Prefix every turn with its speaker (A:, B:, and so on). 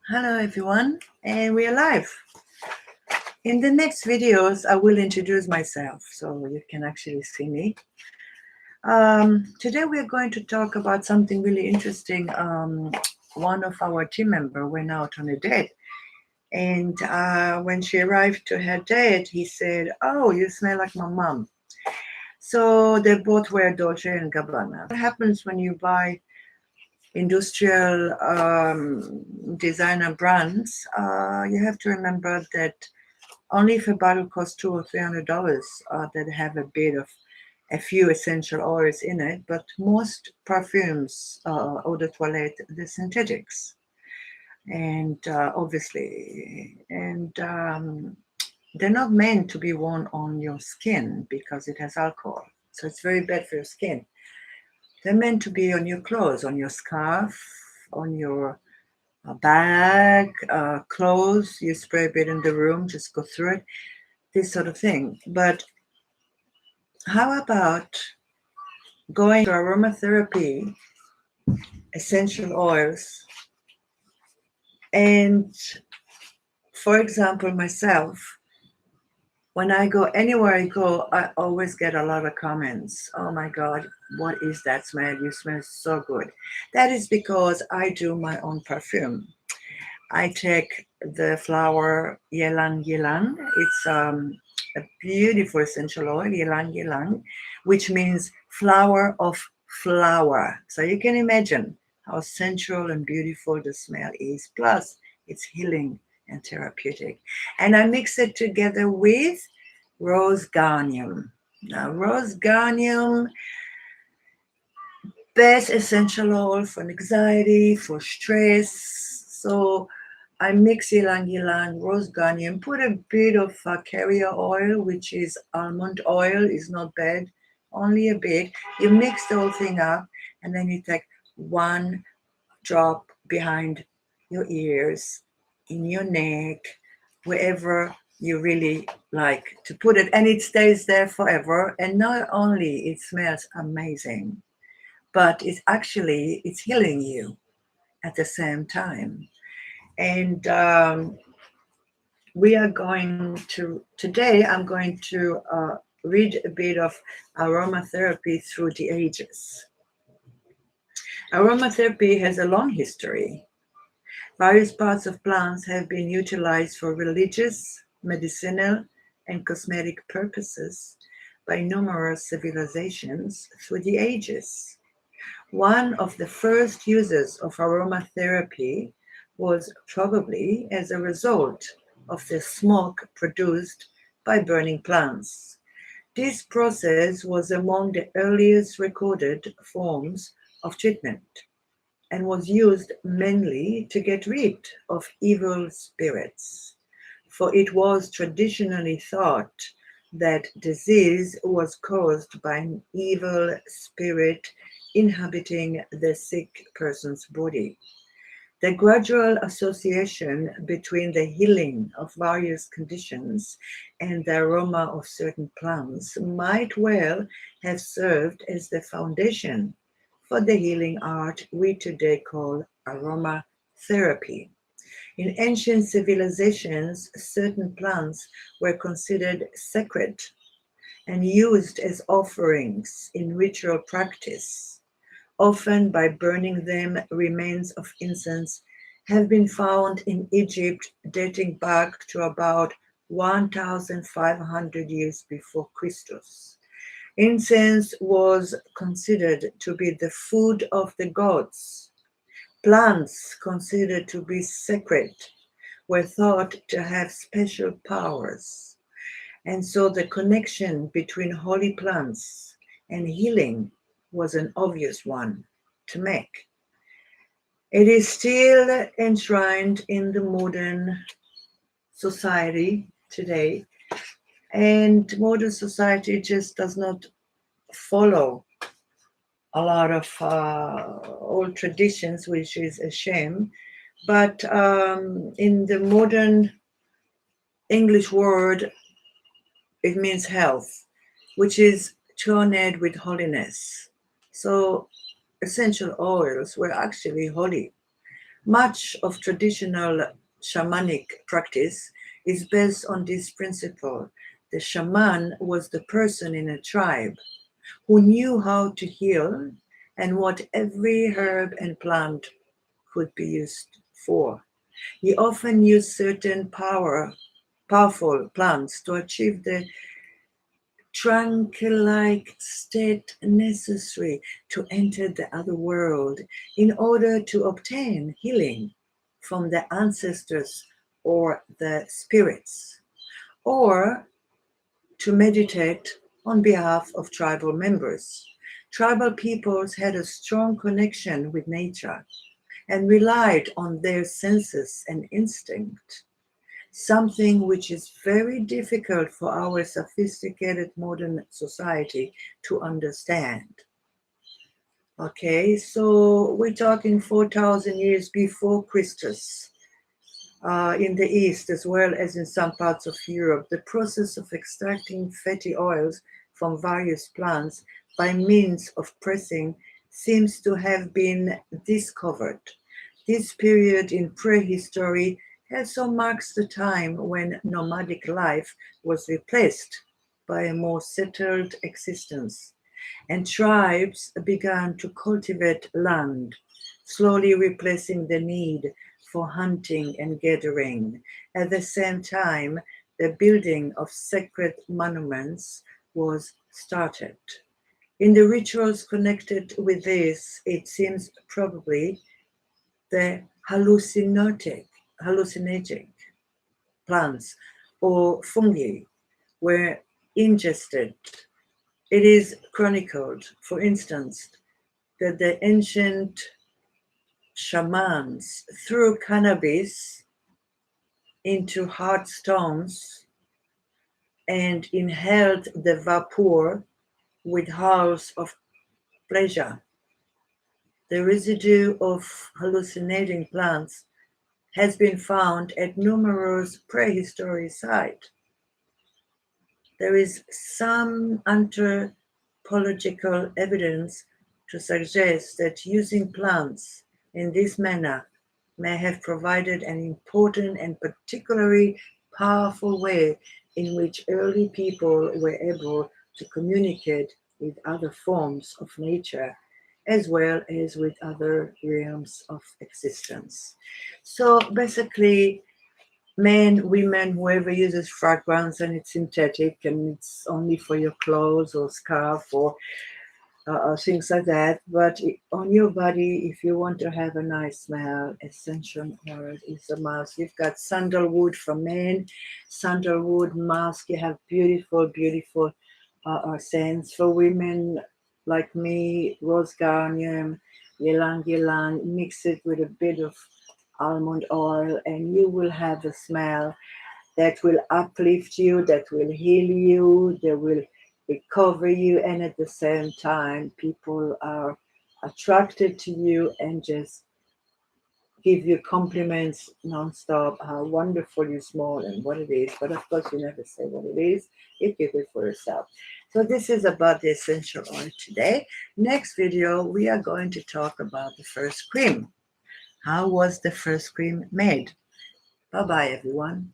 A: Hello everyone, and we are live. In the next videos, I will introduce myself so you can actually see me. Today we are going to talk about something really interesting. One of our team members went out on a date, and when she arrived to her date, he said, "Oh, you smell like my mom." So they both wear Dolce and Gabbana. What happens when you buy industrial designer brands? You have to remember that only if a bottle costs $200 or $300, that have a bit of a few essential oils in it. But most perfumes, eau de toilette, they're synthetics, and they're not meant to be worn on your skin because it has alcohol. So it's very bad for your skin. They're meant to be on your clothes, on your scarf, on your bag, clothes. You spray a bit in the room, just go through it, this sort of thing. But how about going to aromatherapy, essential oils, and for example, myself, when I go anywhere I go, I always get a lot of comments. Oh my God, what is that smell? You smell so good. That is because I do my own perfume. I take the flower ylang ylang. It's a beautiful essential oil, ylang ylang, which means flower of flower. So you can imagine how sensual and beautiful the smell is. Plus, it's healing and therapeutic. And I mix it together with rose garnium. Now, rose garnium, best essential oil for anxiety, for stress. So I mix ylang ylang, rose garnium, put a bit of carrier oil, which is almond oil, is not bad, only a bit. You mix the whole thing up, and then you take one drop behind your ears, in your neck, wherever you really like to put it, and it stays there forever. And not only it smells amazing, but it's healing you at the same time. And we are going to today. I'm going to read a bit of aromatherapy through the ages. Aromatherapy has a long history. Various parts of plants have been utilized for religious, medicinal, and cosmetic purposes by numerous civilizations through the ages. One of the first uses of aromatherapy was probably as a result of the smoke produced by burning plants. This process was among the earliest recorded forms of treatment and was used mainly to get rid of evil spirits, for it was traditionally thought that disease was caused by an evil spirit inhabiting the sick person's body. The gradual association between the healing of various conditions and the aroma of certain plants might well have served as the foundation for the healing art we today call aromatherapy. In ancient civilizations, certain plants were considered sacred and used as offerings in ritual practice. Often by burning them, remains of incense have been found in Egypt dating back to about 1500 years before Christus. Incense was considered to be the food of the gods. Plants considered to be sacred were thought to have special powers. And so the connection between holy plants and healing was an obvious one to make. It is still enshrined in the modern society today, and modern society just does not follow a lot of old traditions, which is a shame. But in the modern English word, it means health, which is joined with holiness. So essential oils were actually holy. Much of traditional shamanic practice is based on this principle. The shaman was the person in a tribe who knew how to heal and what every herb and plant could be used for. He often used certain powerful plants to achieve the trance-like state necessary to enter the other world in order to obtain healing from the ancestors or the spirits, or to meditate on behalf of tribal members. Tribal peoples had a strong connection with nature and relied on their senses and instinct, something which is very difficult for our sophisticated modern society to understand. Okay, so we're talking 4,000 years before Christus. In the East, as well as in some parts of Europe, the process of extracting fatty oils from various plants by means of pressing seems to have been discovered. This period in prehistory also marks the time when nomadic life was replaced by a more settled existence, and tribes began to cultivate land, slowly replacing the need for hunting and gathering. At the same time, the building of sacred monuments was started. In the rituals connected with this, it seems probably the hallucinogenic plants or fungi were ingested. It is chronicled, for instance, that the ancient shamans threw cannabis into hot stones and inhaled the vapor with howls of pleasure. The residue of hallucinating plants has been found at numerous prehistoric sites. There is some anthropological evidence to suggest that using plants in this manner may have provided an important and particularly powerful way in which early people were able to communicate with other forms of nature as well as with other realms of existence. So basically, men, women, whoever uses fragrance and it's synthetic and it's only for your clothes or scarf or things like that. But on your body, if you want to have a nice smell, essential oil is a must. You've got sandalwood for men, sandalwood mask. You have beautiful, beautiful scents for women like me. Rose garnier, ylang ylang. Mix it with a bit of almond oil, and you will have a smell that will uplift you, that will heal you, that will recover you, and at the same time people are attracted to you and just give you compliments non-stop how wonderful you smell and what it is. But of course you never say what it is, you keep it for yourself. So this is about the essential oil today. Next video we are going to talk about the first cream. How was the first cream made? Bye bye everyone.